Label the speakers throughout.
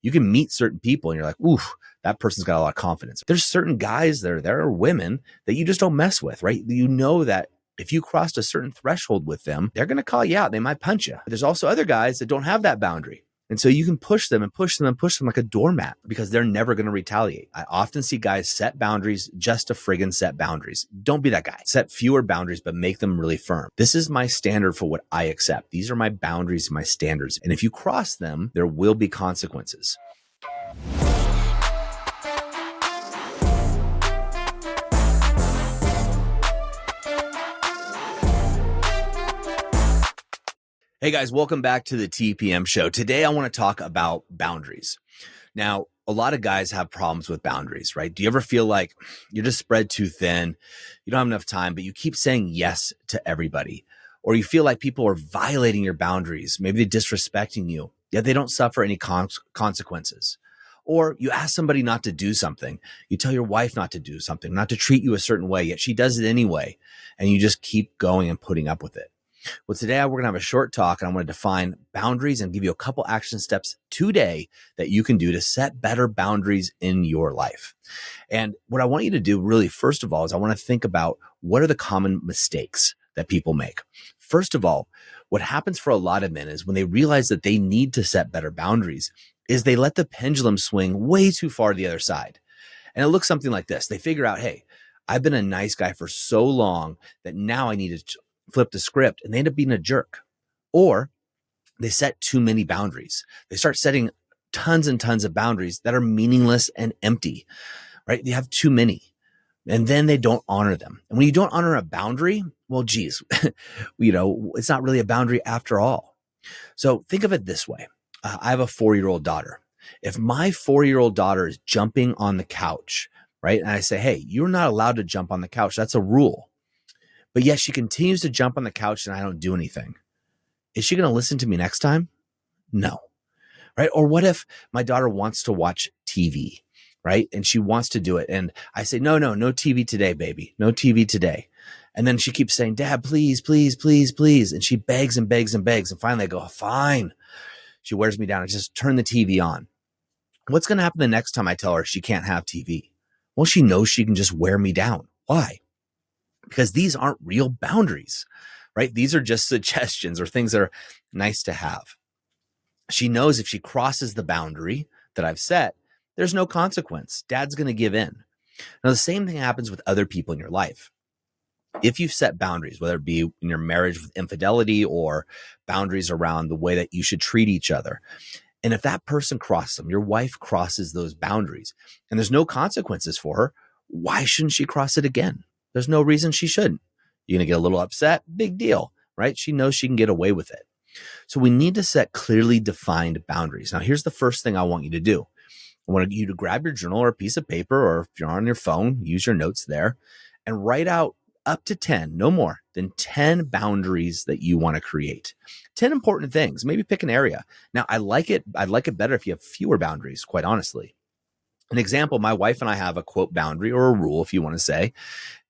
Speaker 1: You can meet certain people and you're like, oof, that person's got a lot of confidence. There's certain guys there are women that you just don't mess with, right? You know that if you crossed a certain threshold with them, they're going to call you out. They might punch you. There's also other guys that don't have that boundary. And so you can push them and push them and push them like a doormat because they're never going to retaliate. I often see guys set boundaries just to friggin' set boundaries. Don't be that guy. Set fewer boundaries, but make them really firm. This is my standard for what I accept. These are my boundaries, my standards. And if you cross them, there will be consequences. Hey guys, welcome back to the TPM show. Today I want to talk about boundaries. Now, a lot of guys have problems with boundaries, right? Do you ever feel like you're just spread too thin? You don't have enough time, but you keep saying yes to everybody. Or you feel like people are violating your boundaries. Maybe they're disrespecting you, yet they don't suffer any consequences. Or you ask somebody not to do something. You tell your wife not to do something, not to treat you a certain way, yet she does it anyway. And you just keep going and putting up with it. Well, today we're going to have a short talk and I'm going to define boundaries and give you a couple action steps today that you can do to set better boundaries in your life. And what I want you to do really, first of all, is I want to think about what are the common mistakes that people make. First of all, what happens for a lot of men is when they realize that they need to set better boundaries is they let the pendulum swing way too far to the other side. And it looks something like this. They figure out, hey, I've been a nice guy for so long that now I need to flip the script, and they end up being a jerk. Or they set too many boundaries. They start setting tons and tons of boundaries that are meaningless and empty, right? They have too many, and then they don't honor them. And when you don't honor a boundary, well, geez, it's not really a boundary after all. So think of it this way. I have a 4-year-old daughter. If my 4-year-old daughter is jumping on the couch, right? And I say, hey, you're not allowed to jump on the couch. That's a rule. But yet she continues to jump on the couch and I don't do anything. Is she going to listen to me next time? No. Right? Or what if my daughter wants to watch TV, right? And she wants to do it. And I say, no TV today, baby. No TV today. And then she keeps saying, Dad, please, please, please, please. And she begs and begs and begs. And finally I go, fine. She wears me down. I just turn the TV on. What's going to happen the next time I tell her she can't have TV? Well, she knows she can just wear me down. Why? Because these aren't real boundaries, right? These are just suggestions or things that are nice to have. She knows if she crosses the boundary that I've set, there's no consequence. Dad's going to give in. Now, the same thing happens with other people in your life. If you've set boundaries, whether it be in your marriage with infidelity or boundaries around the way that you should treat each other, and if that person crosses them, your wife crosses those boundaries, and there's no consequences for her, why shouldn't she cross it again? There's no reason she shouldn't. You're going to get a little upset. Big deal, right? She knows she can get away with it. So we need to set clearly defined boundaries. Now, here's the first thing I want you to do. I want you to grab your journal or a piece of paper, or if you're on your phone, use your notes there and write out up to 10, no more than 10 boundaries that you want to create. 10 important things. Maybe pick an area. Now, I'd like it better if you have fewer boundaries, quite honestly. An example, my wife and I have a quote boundary or a rule, if you want to say,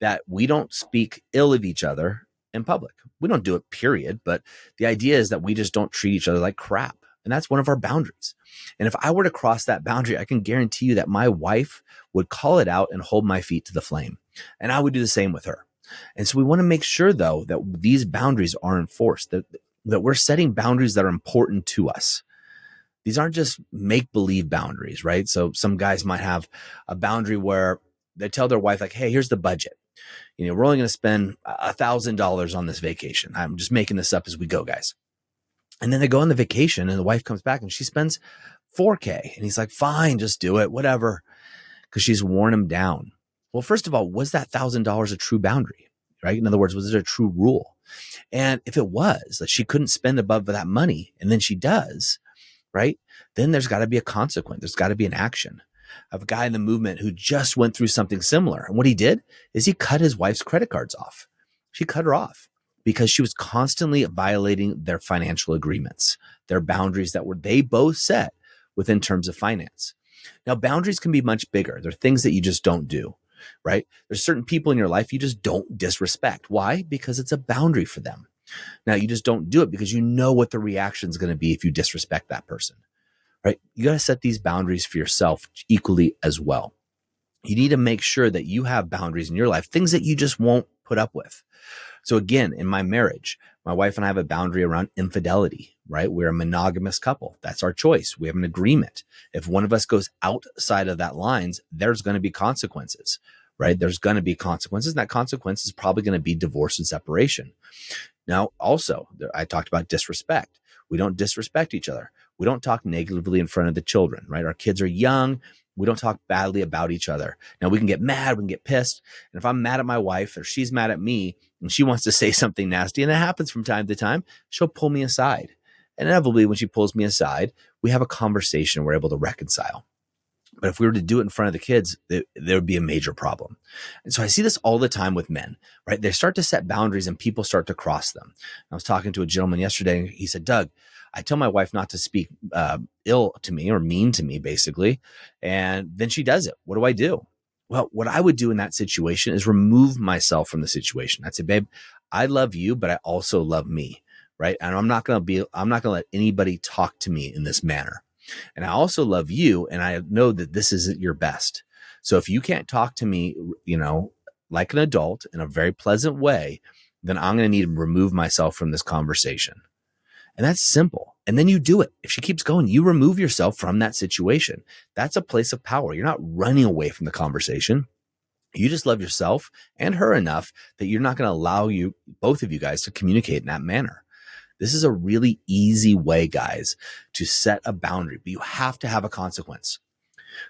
Speaker 1: that we don't speak ill of each other in public. We don't do it, period. But the idea is that we just don't treat each other like crap. And that's one of our boundaries. And if I were to cross that boundary, I can guarantee you that my wife would call it out and hold my feet to the flame. And I would do the same with her. And so we want to make sure, though, that these boundaries are enforced, that we're setting boundaries that are important to us. These aren't just make-believe boundaries, right? So some guys might have a boundary where they tell their wife, like, hey, here's the budget. We're only going to spend $1,000 on this vacation. I'm just making this up as we go, guys. And then they go on the vacation and the wife comes back and she spends $4,000. And he's like, fine, just do it, whatever, because she's worn him down. Well, first of all, was that $1,000 a true boundary, right? In other words, was it a true rule? And if it was, that she couldn't spend above that money, and then she does, right? Then there's got to be a consequence. There's got to be an action. I have a guy in the movement who just went through something similar. And what he did is he cut his wife's credit cards off. She cut her off because she was constantly violating their financial agreements, their boundaries that they both set within terms of finance. Now, boundaries can be much bigger. They're things that you just don't do, right? There's certain people in your life you just don't disrespect. Why? Because it's a boundary for them. Now, you just don't do it because you know what the reaction is going to be if you disrespect that person. right? You got to set these boundaries for yourself equally as well. You need to make sure that you have boundaries in your life, things that you just won't put up with. So again, in my marriage, my wife and I have a boundary around infidelity, right? We're a monogamous couple. That's our choice. We have an agreement. If one of us goes outside of that lines, there's going to be consequences, right? There's going to be consequences. And that consequence is probably going to be divorce and separation. Now, also, I talked about disrespect. We don't disrespect each other. We don't talk negatively in front of the children, right? Our kids are young. We don't talk badly about each other. Now, we can get mad, we can get pissed. And if I'm mad at my wife or she's mad at me and she wants to say something nasty, and it happens from time to time, she'll pull me aside. And inevitably, when she pulls me aside, we have a conversation. We're able to reconcile. But if we were to do it in front of the kids, there would be a major problem. And so I see this all the time with men, right? They start to set boundaries and people start to cross them. I was talking to a gentleman yesterday. He said, Doug, I tell my wife not to speak ill to me or mean to me, basically. And then she does it. What do I do? Well, what I would do in that situation is remove myself from the situation. I'd say, babe, I love you, but I also love me, right? And I'm not going to let anybody talk to me in this manner. And I also love you. And I know that this isn't your best. So if you can't talk to me, like an adult in a very pleasant way, then I'm going to need to remove myself from this conversation. And that's simple. And then you do it. If she keeps going, you remove yourself from that situation. That's a place of power. You're not running away from the conversation. You just love yourself and her enough that you're not going to allow both of you guys to communicate in that manner. This is a really easy way, guys, to set a boundary, but you have to have a consequence.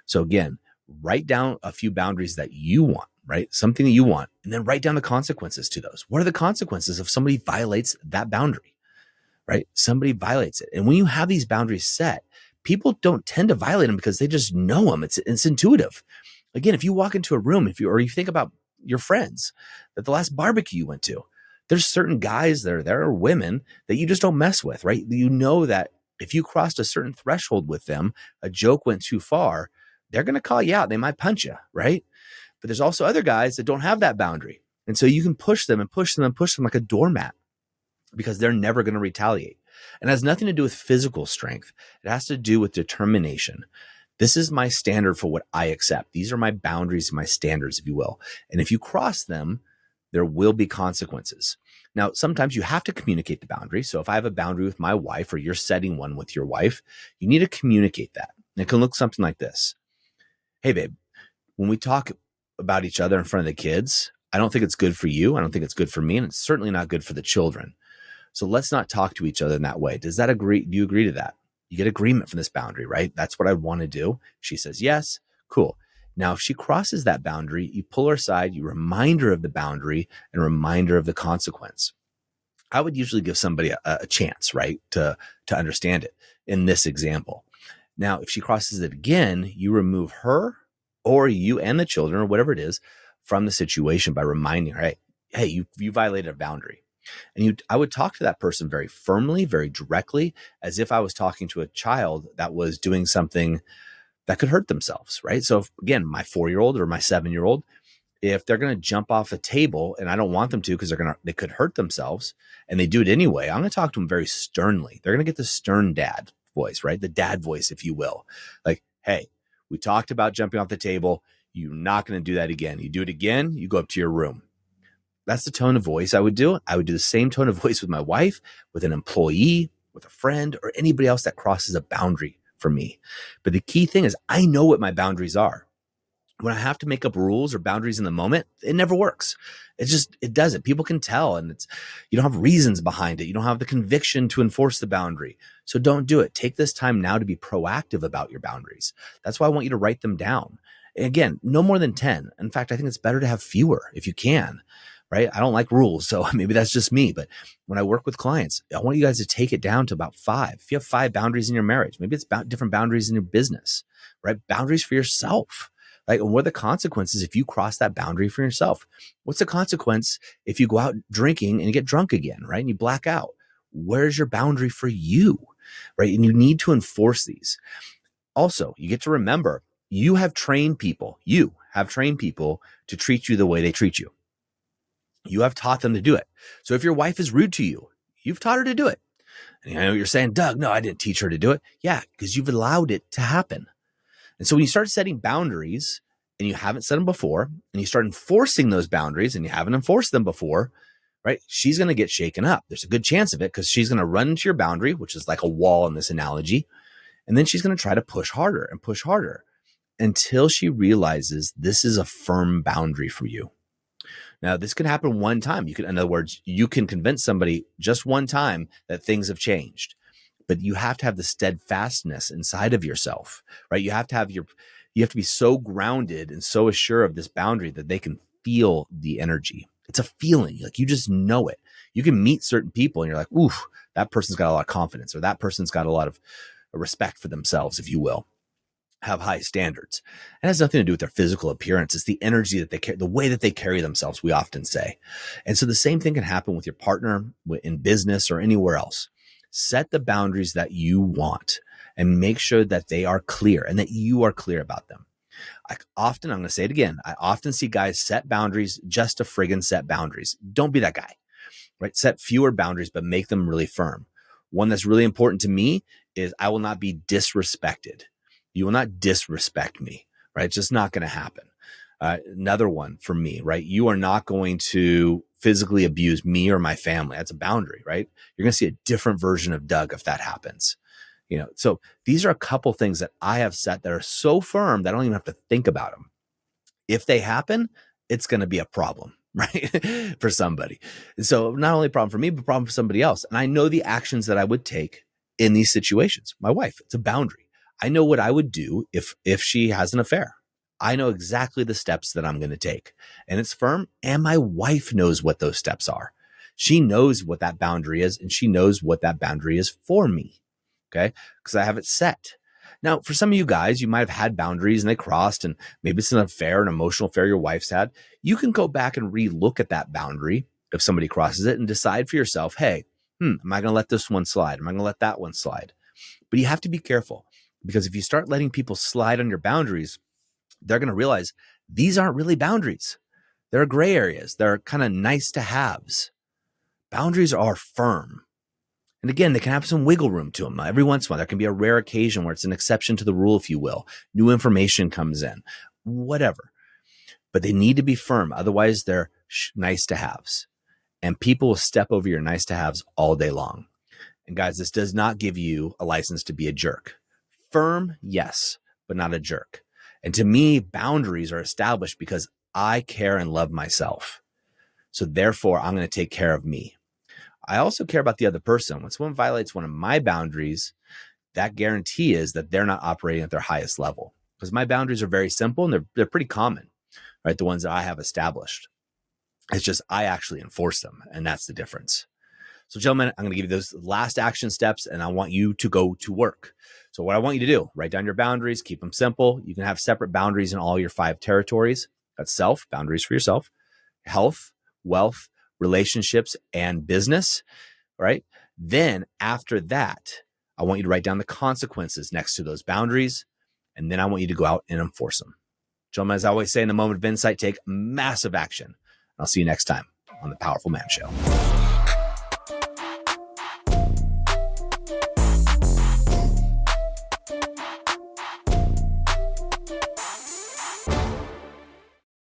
Speaker 1: So again, write down a few boundaries that you want, right? Something that you want, and then write down the consequences to those. What are the consequences if somebody violates that boundary, right? Somebody violates it. And when you have these boundaries set, people don't tend to violate them because they just know them. It's intuitive. Again, if you walk into a room, you think about your friends at the last barbecue you went to, there's certain guys that are there or women that you just don't mess with, right? You know that if you crossed a certain threshold with them, a joke went too far, they're going to call you out. They might punch you, right? But there's also other guys that don't have that boundary. And so you can push them and push them and push them like a doormat because they're never going to retaliate. And it has nothing to do with physical strength. It has to do with determination. This is my standard for what I accept. These are my boundaries, my standards, if you will. And if you cross them, there will be consequences. Now, sometimes you have to communicate the boundary. So if I have a boundary with my wife or you're setting one with your wife, you need to communicate that. And it can look something like this. Hey, babe, when we talk about each other in front of the kids, I don't think it's good for you. I don't think it's good for me. And it's certainly not good for the children. So let's not talk to each other in that way. Do you agree to that? You get agreement from this boundary, right? That's what I want to do. She says, yes, cool. Now, if she crosses that boundary, you pull her aside, you remind her of the boundary and remind her of the consequence. I would usually give somebody a chance, right, to understand it in this example. Now, if she crosses it again, you remove her or you and the children or whatever it is from the situation by reminding her, hey, you violated a boundary. And I would talk to that person very firmly, very directly, as if I was talking to a child that was doing something that could hurt themselves, right? So again, my 4-year-old or my 7-year-old, if they're going to jump off a table and I don't want them to because they could hurt themselves and they do it anyway, I'm going to talk to them very sternly. They're going to get the stern dad voice, right? The dad voice, if you will. Like, hey, we talked about jumping off the table. You're not going to do that again. You do it again, you go up to your room. That's the tone of voice I would do. I would do the same tone of voice with my wife, with an employee, with a friend, or anybody else that crosses a boundary for me. But the key thing is I know what my boundaries are. When I have to make up rules or boundaries in the moment, it never works. It doesn't. People can tell, and you don't have reasons behind it. You don't have the conviction to enforce the boundary. So don't do it. Take this time now to be proactive about your boundaries. That's why I want you to write them down. And again, no more than 10. In fact, I think it's better to have fewer if you can, right? I don't like rules, so maybe that's just me. But when I work with clients, I want you guys to take it down to about 5. If you have 5 boundaries in your marriage, maybe it's about different boundaries in your business, right? Boundaries for yourself. Like, and what are the consequences if you cross that boundary for yourself? What's the consequence if you go out drinking and you get drunk again, right? And you black out? Where's your boundary for you, right? And you need to enforce these. Also, you get to remember, you have trained people to treat you the way they treat you. You have taught them to do it. So if your wife is rude to you, you've taught her to do it. And I know you're saying, Doug, no, I didn't teach her to do it. Yeah, because you've allowed it to happen. And so when you start setting boundaries and you haven't set them before, and you start enforcing those boundaries and you haven't enforced them before, right? She's going to get shaken up. There's a good chance of it because she's going to run into your boundary, which is like a wall in this analogy. And then she's going to try to push harder and push harder until she realizes this is a firm boundary for you. Now, this can happen one time. In other words, you can convince somebody just one time that things have changed, but you have to have the steadfastness inside of yourself, right? You have to be so grounded and so assured of this boundary that they can feel the energy. It's a feeling, like you just know it. You can meet certain people and you're like, ooh, that person's got a lot of confidence, or that person's got a lot of respect for themselves, if you will. Have high standards. It has nothing to do with their physical appearance. It's the energy that they carry, the way that they carry themselves, we often say. And so the same thing can happen with your partner in business or anywhere else. Set the boundaries that you want and make sure that they are clear and that you are clear about them. I'm going to say it again. I often see guys set boundaries just to friggin' set boundaries. Don't be that guy, right? Set fewer boundaries, but make them really firm. One that's really important to me is I will not be disrespected. You will not disrespect me, right? It's just not going to happen. Another one for me, right? You are not going to physically abuse me or my family. That's a boundary, right? You're going to see a different version of Doug if that happens. So these are a couple things that I have set that are so firm that I don't even have to think about them. If they happen, it's going to be a problem, right? For somebody. And so not only a problem for me, but a problem for somebody else. And I know the actions that I would take in these situations. My wife, it's a boundary. I know what I would do if she has an affair. I know exactly the steps that I'm going to take, and it's firm. And my wife knows what those steps are. She knows what that boundary is, and she knows what that boundary is for me. Okay. Because I have it set. Now, for some of you guys, you might have had boundaries and they crossed, and maybe it's an affair, an emotional affair your wife's had. You can go back and re-look at that boundary if somebody crosses it and decide for yourself, hey, am I going to let this one slide? Am I going to let that one slide? But you have to be careful, because if you start letting people slide on your boundaries, they're going to realize these aren't really boundaries. They're gray areas. They're kind of nice to haves. Boundaries are firm. And again, they can have some wiggle room to them. Every once in a while, there can be a rare occasion where it's an exception to the rule, if you will. New information comes in, whatever. But they need to be firm. Otherwise, they're nice to haves. And people will step over your nice to haves all day long. And guys, this does not give you a license to be a jerk. Firm, yes, but not a jerk. And to me, boundaries are established because I care and love myself. So therefore, I'm going to take care of me. I also care about the other person. When someone violates one of my boundaries, that guarantee is that they're not operating at their highest level, because my boundaries are very simple and they're pretty common, right? The ones that I have established. It's just I actually enforce them, and that's the difference. So gentlemen, I'm going to give you those last action steps, and I want you to go to work. So what I want you to do, write down your boundaries, keep them simple. You can have separate boundaries in all your 5 territories. That's self, boundaries for yourself, health, wealth, relationships, and business, right? Then after that, I want you to write down the consequences next to those boundaries, and then I want you to go out and enforce them. Gentlemen, as I always say in the moment of insight, take massive action. I'll see you next time on The Powerful Man Show.